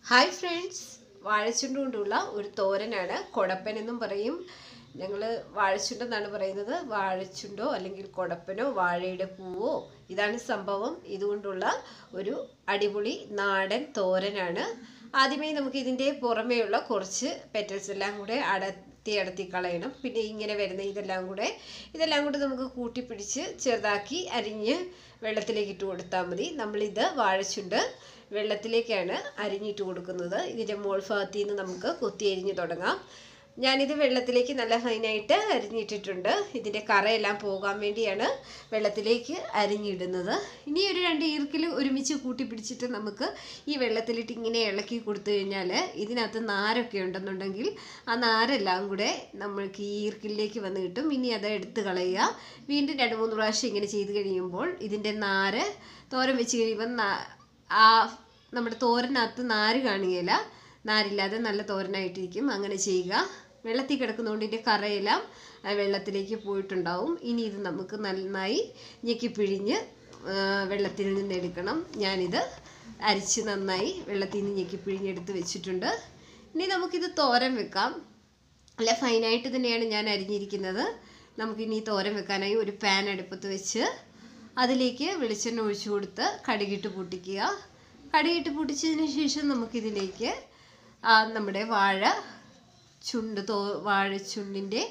Hi friends, വാഴച്ചുണ്ട് കൊണ്ടുള്ള ഒരു തോരനാണ്. കൊടപ്പൻ എന്നും പറയും. ഞങ്ങൾ വാഴച്ചുണ്ടെന്നാണ് പറയുന്നത്. വാഴച്ചുണ്ടോ അല്ലെങ്കിൽ കൊടപ്പനോ വാഴയുടെ പൂവോ ഇതാണ് സംഭവം. ഇതുകൊണ്ടുള്ള ഒരു അടിപൊളി നാടൻ തോരനാണ്. ആദ്യമേ നമുക്ക് ഇതിൻ്റെ പുറമേയുള്ള കുറച്ച് പെറ്റൽസ് എല്ലാം കൂടെ അടത്തി കളയണം. പിന്നെ ഇങ്ങനെ വരുന്ന ഇതെല്ലാം കൂടെ നമുക്ക് കൂട്ടിപ്പിടിച്ച് ചെറുതാക്കി അരിഞ്ഞ് വെള്ളത്തിലേക്ക് ഇട്ട് കൊടുത്താൽ മതി. നമ്മളിത് വാഴച്ചുണ്ട് വെള്ളത്തിലേക്കാണ് അരിഞ്ഞിട്ട് കൊടുക്കുന്നത്. ഇതിൻ്റെ മോൾ ഭാഗത്തു നിന്ന് നമുക്ക് കൊത്തി അരിഞ്ഞ് തുടങ്ങാം. ഞാനിത് വെള്ളത്തിലേക്ക് നല്ല ഫൈനായിട്ട് അരിഞ്ഞിട്ടിട്ടുണ്ട്. ഇതിൻ്റെ കറയെല്ലാം പോകാൻ വേണ്ടിയാണ് വെള്ളത്തിലേക്ക് അരിഞ്ഞിടുന്നത്. ഇനി ഒരു 2 ഈർക്കിൽ ഒരുമിച്ച് കൂട്ടി പിടിച്ചിട്ട് നമുക്ക് ഈ വെള്ളത്തിലിട്ട് ഇങ്ങനെ ഇളക്കി കൊടുത്തു കഴിഞ്ഞാൽ ഇതിനകത്ത് നാരൊക്കെ ഉണ്ടെന്നുണ്ടെങ്കിൽ ആ നാരെല്ലാം കൂടെ നമ്മൾക്ക് ഈ ഈർക്കിലേക്ക് വന്ന് കിട്ടും. ഇനി അത് എടുത്ത് കളയുക. വീണ്ടും 2-3 പ്രാവശ്യം ഇങ്ങനെ ചെയ്ത് കഴിയുമ്പോൾ ഇതിൻ്റെ നാര് തോരൻ വെച്ച് കഴിയുമ്പോൾ നമ്മുടെ തോരനകത്ത് നാര് കാണുകയില്ല. നാരില്ലാതെ നല്ല തോരനായിട്ടിരിക്കും. അങ്ങനെ ചെയ്യുക. വെള്ളത്തിൽ കിടക്കുന്നതുകൊണ്ട് ഇതിൻ്റെ കറയെല്ലാം വെള്ളത്തിലേക്ക് പോയിട്ടുണ്ടാവും. ഇനി ഇത് നമുക്ക് നന്നായി ഞെക്കിപ്പിഴിഞ്ഞ് വെള്ളത്തിൽ നിന്ന് എടുക്കണം. ഞാനിത് അരിച്ച് നന്നായി വെള്ളത്തിൽ നിന്ന് ഞെക്കിപ്പിഴിഞ്ഞെടുത്ത് വെച്ചിട്ടുണ്ട്. ഇനി നമുക്കിത് തോരൻ വെക്കാം. നല്ല ഫൈനായിട്ട് തന്നെയാണ് ഞാൻ അരിഞ്ഞിരിക്കുന്നത്. നമുക്കിനി തോരൻ വെക്കാനായി ഒരു പാൻ അടുപ്പത്ത് വെച്ച് അതിലേക്ക് വെളിച്ചെണ്ണ ഒഴിച്ചു കൊടുത്ത് കടുകിട്ട് പൊട്ടിക്കുക. കടുകിട്ട് പൊട്ടിച്ചതിന് ശേഷം നമുക്കിതിലേക്ക് നമ്മുടെ വാഴച്ചുണ്ടിൻ്റെ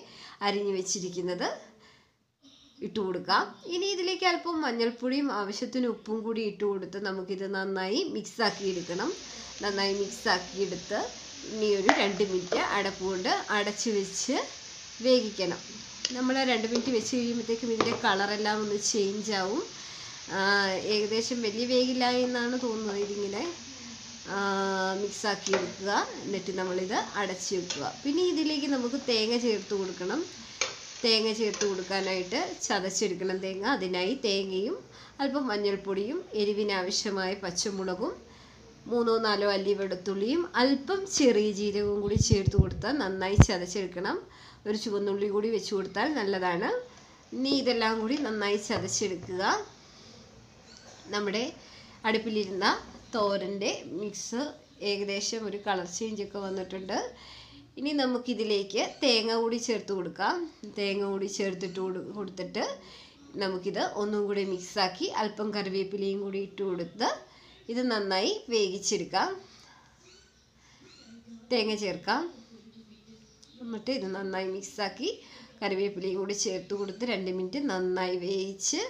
അരിഞ്ഞു വെച്ചിരിക്കുന്നത് ഇട്ട് കൊടുക്കാം. ഇനി ഇതിലേക്ക് അല്പം മഞ്ഞൾപ്പൊടിയും ആവശ്യത്തിന് ഉപ്പും കൂടി ഇട്ട് കൊടുത്ത് നമുക്കിത് നന്നായി മിക്സാക്കി എടുക്കണം. നന്നായി മിക്സാക്കി എടുത്ത് ഇനി ഒരു 2 മിനിറ്റ് അടപ്പുകൊണ്ട് അടച്ച് വെച്ച് വേവിക്കണം. നമ്മൾ 2 മിനിറ്റ് വെച്ച് കഴിയുമ്പോഴത്തേക്കും ഇതിൻ്റെ കളറെല്ലാം ഒന്ന് ചേഞ്ച് ആവും. ഏകദേശം വലിയ വേഗില്ല എന്നാണ് തോന്നുന്നത്. ഇതിങ്ങനെ മിക്സാക്കി എടുക്കുക. എന്നിട്ട് നമ്മളിത് അടച്ച് വെക്കുക. പിന്നെ ഇതിലേക്ക് നമുക്ക് തേങ്ങ ചേർത്ത് കൊടുക്കണം. തേങ്ങ ചേർത്ത് കൊടുക്കാനായിട്ട് ചതച്ചെടുക്കണം തേങ്ങ. അതിനായി തേങ്ങയും അല്പം മഞ്ഞൾപ്പൊടിയും എരിവിനാവശ്യമായ പച്ചമുളകും 3-4 അല്ലി വെളുത്തുള്ളിയും അല്പം ചെറിയ ജീരകവും കൂടി ചേർത്ത് കൊടുത്താൽ നന്നായി ചതച്ചെടുക്കണം. ഒരു ചുവന്നുള്ളി കൂടി വെച്ച് കൊടുത്താൽ നല്ലതാണ്. ഇനി ഇതെല്ലാം കൂടി നന്നായി ചതച്ചെടുക്കുക. നമ്മുടെ അടുപ്പിലിരുന്ന തോരൻ്റെ മിക്സ് ഏകദേശം ഒരു കളർ ചേഞ്ചൊക്കെ വന്നിട്ടുണ്ട്. ഇനി നമുക്കിതിലേക്ക് തേങ്ങ കൂടി ചേർത്ത് കൊടുക്കാം. തേങ്ങ കൂടി ചേർത്തിട്ട് കൊടുത്തിട്ട് നമുക്കിത് ഒന്നും കൂടി മിക്സാക്കി അല്പം കറിവേപ്പിലയും കൂടി ഇട്ട് കൊടുത്ത് ഇത് നന്നായി വേവിച്ചെടുക്കാം. തേങ്ങ ചേർക്കാം. എന്നിട്ട് ഇത് നന്നായി മിക്സാക്കി കറിവേപ്പിലയും കൂടി ചേർത്ത് കൊടുത്ത് 2 മിനിറ്റ് നന്നായി വേവിച്ച്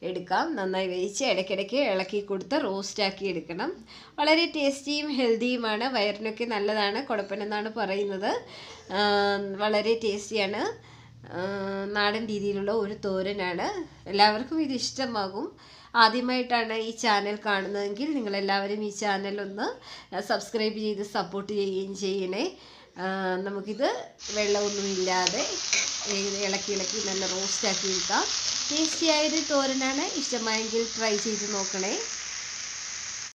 എടുക്കാം. നന്നായി വേവിച്ച് ഇടയ്ക്കിടയ്ക്ക് ഇളക്കി കൊടുത്ത് റോസ്റ്റാക്കി എടുക്കണം. വളരെ ടേസ്റ്റിയും ഹെൽത്തിയുമാണ്. വയറിനൊക്കെ നല്ലതാണ്. കൊടപ്പനെന്നാണ് പറയുന്നത്. വളരെ ടേസ്റ്റിയാണ്. നാടൻ രീതിയിലുള്ള ഒരു തോരനാണ്. എല്ലാവർക്കും ഇത് ഇഷ്ടമാകും. ആദ്യമായിട്ടാണ് ഈ ചാനൽ കാണുന്നതെങ്കിൽ നിങ്ങളെല്ലാവരും ഈ ചാനൽ ഒന്ന് സബ്സ്ക്രൈബ് ചെയ്ത് സപ്പോർട്ട് ചെയ്യുകയും ചെയ്യണേ. നമുക്കിത് വെള്ളമൊന്നുമില്ലാതെ ഇളക്കി നല്ല റോസ്റ്റാക്കി എടുക്കാം. ടേസ്റ്റിയായൊരു തോരനാണ്. ഇഷ്ടമായെങ്കിൽ ട്രൈ ചെയ്ത് നോക്കണേ.